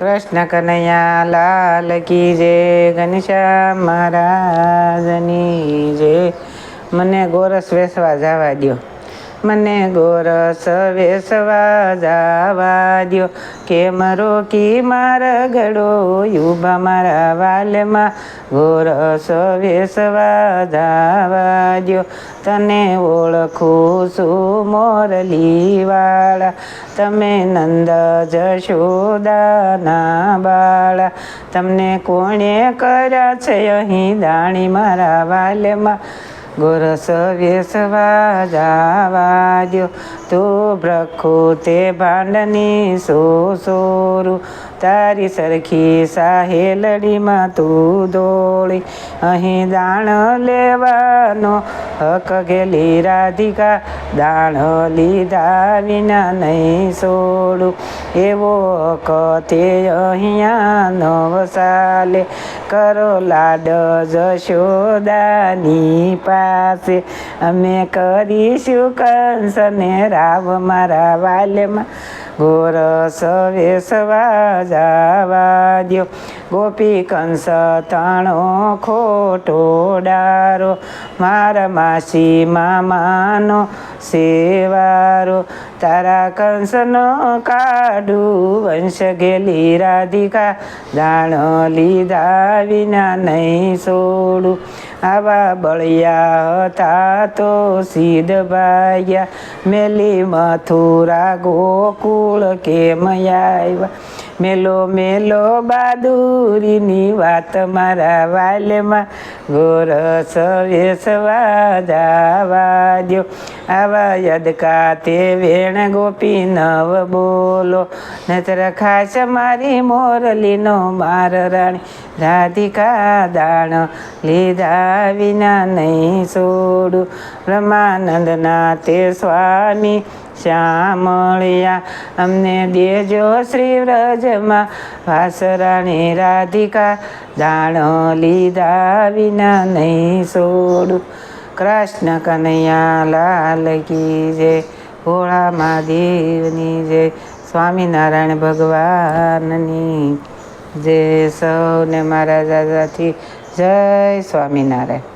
કૃષ્ણ કનૈયા લાલ કી જય, ઘનશ્યામ મહારાજની જય. મને ગોરસ વેસવા જવા દ્યો, મને ગોરસ વેસવા જવા દ્યો. કેમ રોકી મારા ગળો યુબા મારા વાલમાં, ગોરસ વેસવા જવા દ્યો. તને ઓળખું છું મોરલીવાળા, તમે નંદ જશોદાના બાળા. તમને કોણે કર્યા છે અહીં દાણી મારા વાલમાં, ગોરસ વેસવા જવા દ્યો. તું પ્રકૃતે ભાંડની સોરું, તારી સરખી સાહેલડીમાં તું દોડી. અહીં દાણ લેવાનો હક ગેલી રાધિકા, દાણ લીધા વિના નહીં છોડું. એવો હક તે અહીંયા નવસાલે, કરો લાડ જશોદાની પાસે. અમે કરીશું કંસને રાવ મારા વાલમાં, ગોરસ વેસવા જવા દ્યો. ગોપી કંસ તણો ખોટો ડારો, મારા માસી મામાનો સેવારો. તારા કંસનો કાઢું વંશ ગેલી રાધિકા, દાણ લીધા વિના નહીં છોડું. આવા બળિયા હતા તો સિદ્ધ ભાગ્યા, મેલી મથુરા ગોકુળ કેમ આવ્યા. મેલો મેલો બહાદુરીની વાત મારા વાલમાં, ગોરસ વેસવા જવા દ્યો. આવા યદકા તે વેણ ગોપી નવ બોલો, નતર ખાસ મારી મોરલીનો માર રાણી રાધિકા, દાણ લીધા વિના નહીં છોડું. બ્રહ્માનંદના તે સ્વામી શ્યામળિયા, અમને દેજો શ્રી વ્રજમાં વાસરાણી રાધિકા, દાણ લીધા વિના નહીં છોડું. કૃષ્ણ કનૈયા લાલ કી જય, ભોળા મહાદેવની જય, સ્વામિનારાયણ ભગવાનની જય. સૌને મારા દાદાથી જય સ્વામિનારાયણ.